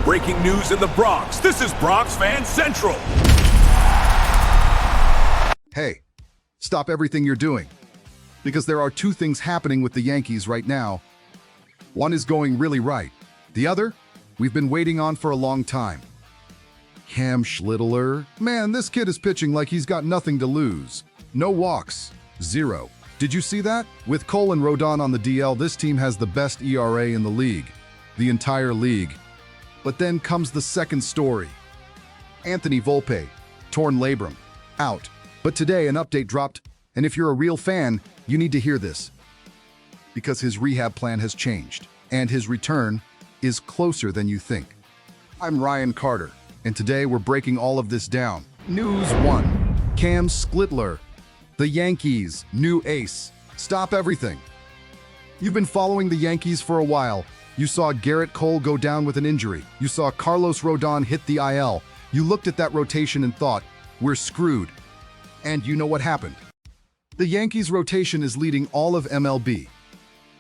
Breaking news in the Bronx. This is Bronx Fan Central. Hey, stop everything you're doing. Because there are two things happening with the Yankees right now. One is going really right. The other, we've been waiting on for a long time. Cam Schlittler. Man, this kid is pitching like he's got nothing to lose. No walks. 0. Did you see that? With Cole and Rodon on the DL, this team has the best ERA in the league. The entire league. But then comes the second story. Anthony Volpe, torn labrum, out. But today an update dropped, and if you're a real fan, you need to hear this. Because his rehab plan has changed, and his return is closer than you think. I'm Ryan Carter, and today we're breaking all of this down. News 1. Cam Schlittler, the Yankees' new ace. Stop everything. You've been following the Yankees for a while. You saw Garrett Cole go down with an injury. You saw Carlos Rodon hit the IL. You looked at that rotation and thought, we're screwed. And you know what happened? The Yankees' rotation is leading all of MLB.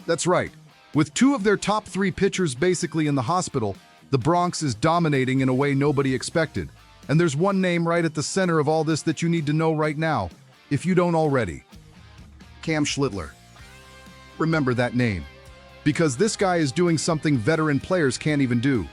That's right. With 2 of their top 3 pitchers basically in the hospital, the Bronx is dominating in a way nobody expected. And there's one name right at the center of all this that you need to know right now, if you don't already. Cam Schlittler. Remember that name. Because this guy is doing something veteran players can't even do.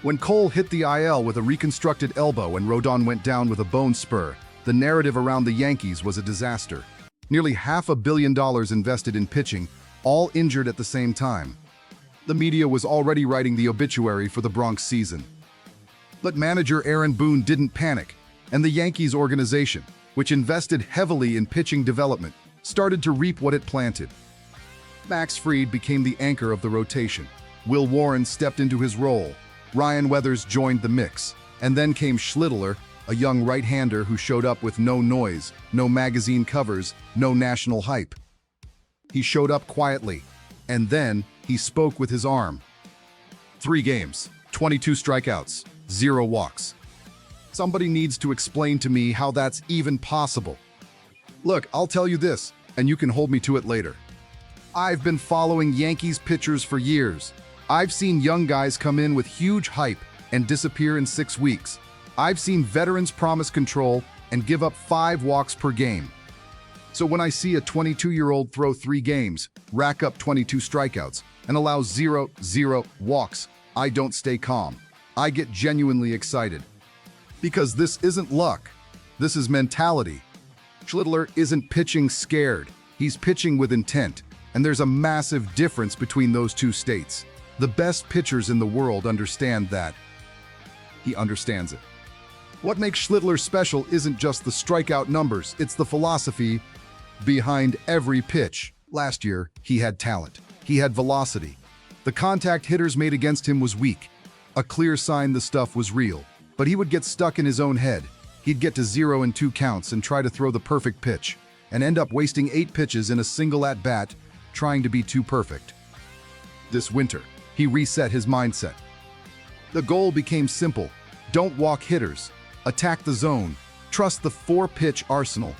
When Cole hit the IL with a reconstructed elbow and Rodon went down with a bone spur, the narrative around the Yankees was a disaster. Nearly $500 million invested in pitching, all injured at the same time. The media was already writing the obituary for the Bronx season. But manager Aaron Boone didn't panic, and the Yankees organization, which invested heavily in pitching development, started to reap what it planted. Max Fried became the anchor of the rotation. Will Warren stepped into his role. Ryan Weathers joined the mix. And then came Schlittler, a young right-hander who showed up with no noise, no magazine covers, no national hype. He showed up quietly, and then he spoke with his arm. 3 games, 22 strikeouts, 0 walks. Somebody needs to explain to me how that's even possible. Look, I'll tell you this, and you can hold me to it later. I've been following Yankees pitchers for years. I've seen young guys come in with huge hype and disappear in 6 weeks. I've seen veterans promise control and give up 5 walks per game. So when I see a 22-year-old throw 3 games, rack up 22 strikeouts, and allow 0 walks, I don't stay calm. I get genuinely excited. Because this isn't luck. This is mentality. Schlittler isn't pitching scared. He's pitching with intent. And there's a massive difference between those 2 states. The best pitchers in the world understand that. He understands it. What makes Schlittler special isn't just the strikeout numbers, it's the philosophy behind every pitch. Last year, he had talent. He had velocity. The contact hitters made against him was weak. A clear sign the stuff was real. But he would get stuck in his own head. He'd get to 0 and 2 counts and try to throw the perfect pitch, and end up wasting 8 pitches in a single at-bat, trying to be too perfect. This winter, he reset his mindset. The goal became simple. Don't walk hitters. Attack the zone. Trust the 4-pitch arsenal.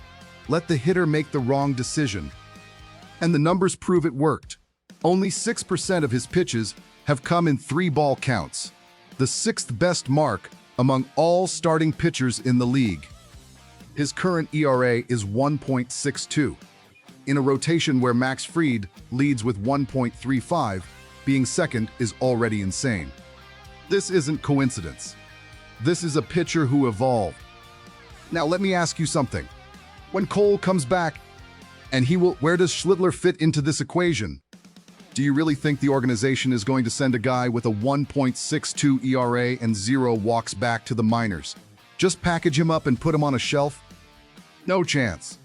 Let the hitter make the wrong decision. And the numbers prove it worked. Only 6% of his pitches have come in 3-ball counts, the 6th best mark among all starting pitchers in the league. His current ERA is 1.62. In a rotation where Max Fried leads with 1.35, being second is already insane. This isn't coincidence. This is a pitcher who evolved. Now let me ask you something. When Cole comes back, and where does Schlittler fit into this equation? Do you really think the organization is going to send a guy with a 1.62 ERA and 0 walks back to the minors? Just package him up and put him on a shelf? No chance.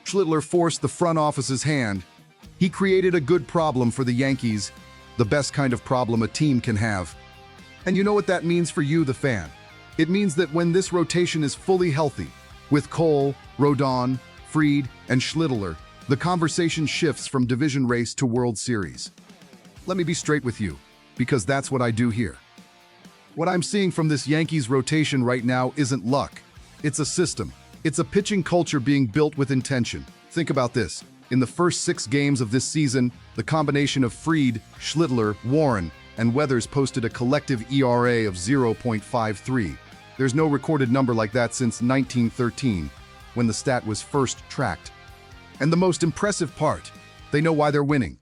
Schlittler forced the front office's hand. He created a good problem for the Yankees, the best kind of problem a team can have. And you know what that means for you, the fan? It means that when this rotation is fully healthy, with Cole, Rodon, Fried, and Schlittler, the conversation shifts from division race to World Series. Let me be straight with you, because that's what I do here. What I'm seeing from this Yankees rotation right now isn't luck. It's a system. It's a pitching culture being built with intention. Think about this. In the first 6 games of this season, the combination of Fried, Schlittler, Warren and Weathers posted a collective ERA of 0.53. There's no recorded number like that since 1913, when the stat was first tracked. And the most impressive part, they know why they're winning.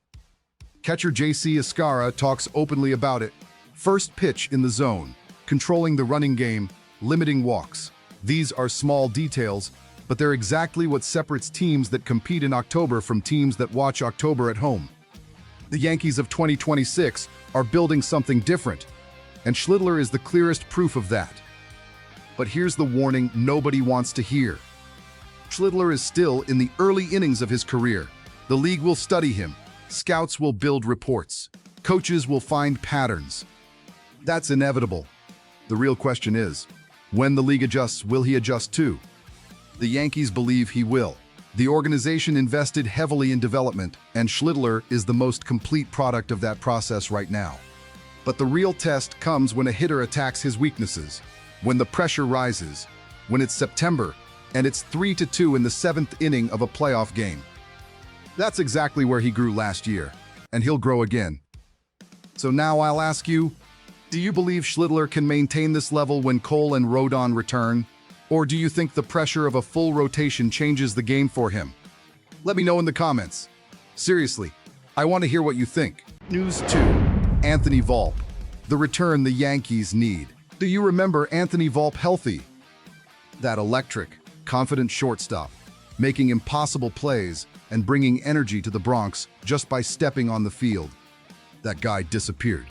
Catcher J.C. Escara talks openly about it. First pitch in the zone, controlling the running game, limiting walks. These are small details, but they're exactly what separates teams that compete in October from teams that watch October at home. The Yankees of 2026 are building something different, and Schlittler is the clearest proof of that. But here's the warning nobody wants to hear. Schlittler is still in the early innings of his career. The league will study him. Scouts will build reports. Coaches will find patterns. That's inevitable. The real question is, when the league adjusts, will he adjust too? The Yankees believe he will. The organization invested heavily in development, and Schlittler is the most complete product of that process right now. But the real test comes when a hitter attacks his weaknesses, when the pressure rises, when it's September, and it's 3-2 in the 7th inning of a playoff game. That's exactly where he grew last year, and he'll grow again. So now I'll ask you, do you believe Schlittler can maintain this level when Cole and Rodon return? Or do you think the pressure of a full rotation changes the game for him? Let me know in the comments. Seriously, I want to hear what you think. News 2. Anthony Volpe. The return the Yankees need. Do you remember Anthony Volpe healthy? That electric, confident shortstop, making impossible plays and bringing energy to the Bronx just by stepping on the field. That guy disappeared.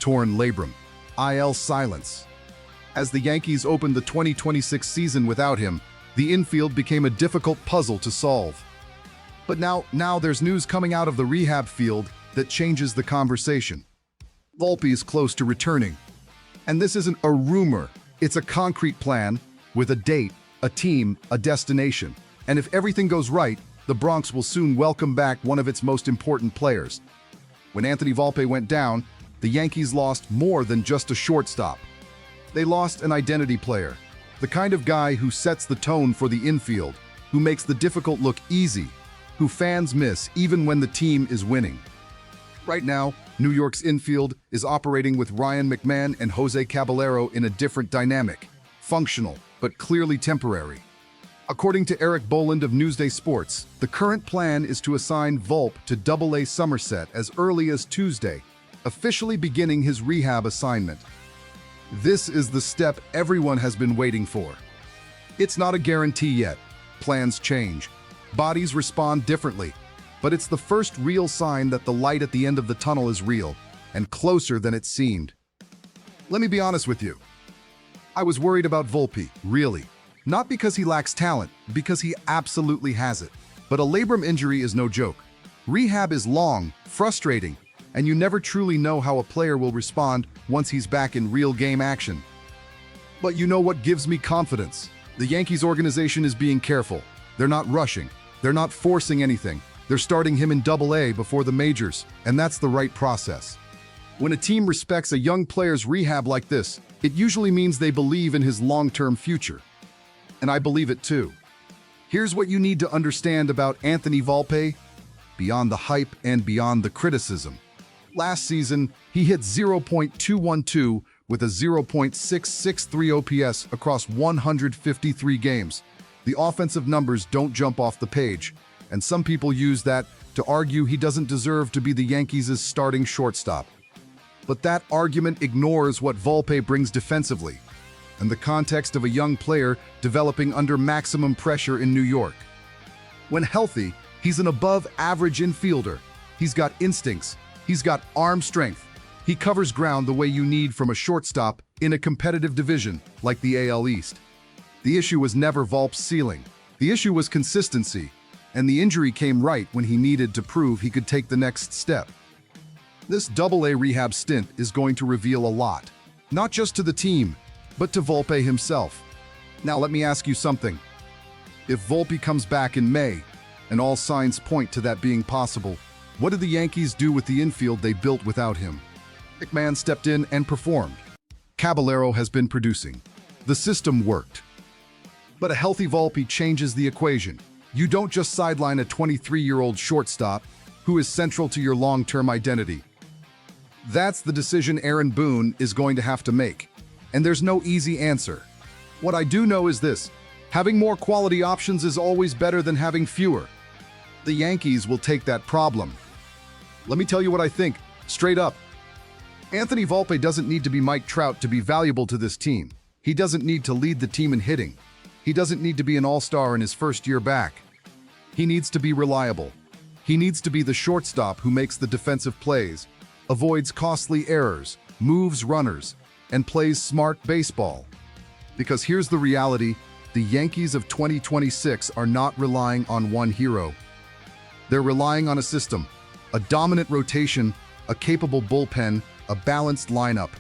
Torn labrum. IL silence. As the Yankees opened the 2026 season without him, the infield became a difficult puzzle to solve. But now there's news coming out of the rehab field that changes the conversation. Volpe is close to returning. And this isn't a rumor, it's a concrete plan with a date, a team, a destination. And if everything goes right, the Bronx will soon welcome back one of its most important players. When Anthony Volpe went down, the Yankees lost more than just a shortstop. They lost an identity player, the kind of guy who sets the tone for the infield, who makes the difficult look easy, who fans miss even when the team is winning. Right now, New York's infield is operating with Ryan McMahon and Jose Caballero in a different dynamic, functional, but clearly temporary. According to Eric Boland of Newsday Sports, the current plan is to assign Volpe to Double-A Somerset as early as Tuesday, officially beginning his rehab assignment. This is the step everyone has been waiting for. It's not a guarantee yet. Plans change. Bodies respond differently. But it's the first real sign that the light at the end of the tunnel is real and closer than it seemed. Let me be honest with you. I was worried about Volpe, really. Not because he lacks talent, because he absolutely has it. But a labrum injury is no joke. Rehab is long, frustrating, and you never truly know how a player will respond once he's back in real game action. But you know what gives me confidence? The Yankees organization is being careful. They're not rushing. They're not forcing anything. They're starting him in Double-A before the majors, and that's the right process. When a team respects a young player's rehab like this, it usually means they believe in his long-term future. And I believe it too. Here's what you need to understand about Anthony Volpe, beyond the hype and beyond the criticism. Last season, he hit .212 with a 0.663 OPS across 153 games. The offensive numbers don't jump off the page, and some people use that to argue he doesn't deserve to be the Yankees' starting shortstop. But that argument ignores what Volpe brings defensively, and the context of a young player developing under maximum pressure in New York. When healthy, he's an above-average infielder. He's got instincts. He's got arm strength. He covers ground the way you need from a shortstop in a competitive division like the AL East. The issue was never Volpe's ceiling. The issue was consistency, and the injury came right when he needed to prove he could take the next step. This Double-A rehab stint is going to reveal a lot, not just to the team, but to Volpe himself. Now let me ask you something. If Volpe comes back in May, and all signs point to that being possible, what did the Yankees do with the infield they built without him? McMahon stepped in and performed. Caballero has been producing. The system worked. But a healthy Volpe changes the equation. You don't just sideline a 23-year-old shortstop who is central to your long-term identity. That's the decision Aaron Boone is going to have to make. And there's no easy answer. What I do know is this: having more quality options is always better than having fewer. The Yankees will take that problem. Let me tell you what I think, straight up. Anthony Volpe doesn't need to be Mike Trout to be valuable to this team. He doesn't need to lead the team in hitting. He doesn't need to be an all-star in his first year back. He needs to be reliable. He needs to be the shortstop who makes the defensive plays, avoids costly errors, moves runners, and plays smart baseball. Because here's the reality: the Yankees of 2026 are not relying on one hero. They're relying on a system, a dominant rotation, a capable bullpen, a balanced lineup.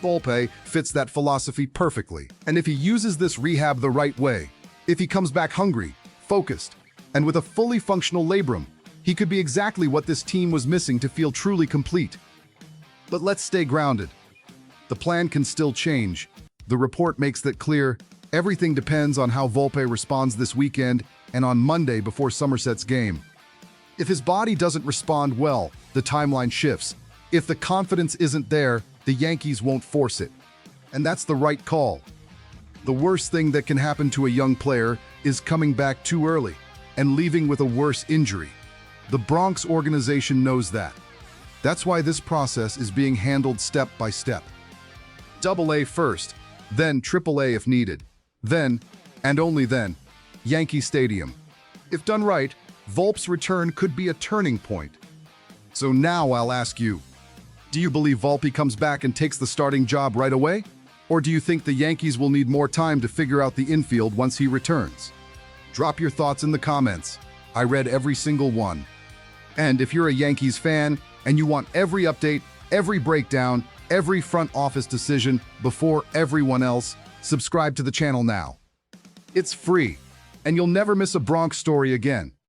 Volpe fits that philosophy perfectly. And if he uses this rehab the right way, if he comes back hungry, focused, and with a fully functional labrum, he could be exactly what this team was missing to feel truly complete. But let's stay grounded. The plan can still change. The report makes that clear. Everything depends on how Volpe responds this weekend and on Monday before Somerset's game. If his body doesn't respond well, the timeline shifts. If the confidence isn't there, the Yankees won't force it. And that's the right call. The worst thing that can happen to a young player is coming back too early and leaving with a worse injury. The Bronx organization knows that. That's why this process is being handled step by step. AA first, then AAA if needed. Then, and only then, Yankee Stadium. If done right, Volpe's return could be a turning point. So now I'll ask you, do you believe Volpe comes back and takes the starting job right away? Or do you think the Yankees will need more time to figure out the infield once he returns? Drop your thoughts in the comments. I read every single one. And if you're a Yankees fan and you want every update, every breakdown, every front office decision before everyone else, subscribe to the channel now. It's free, and you'll never miss a Bronx story again.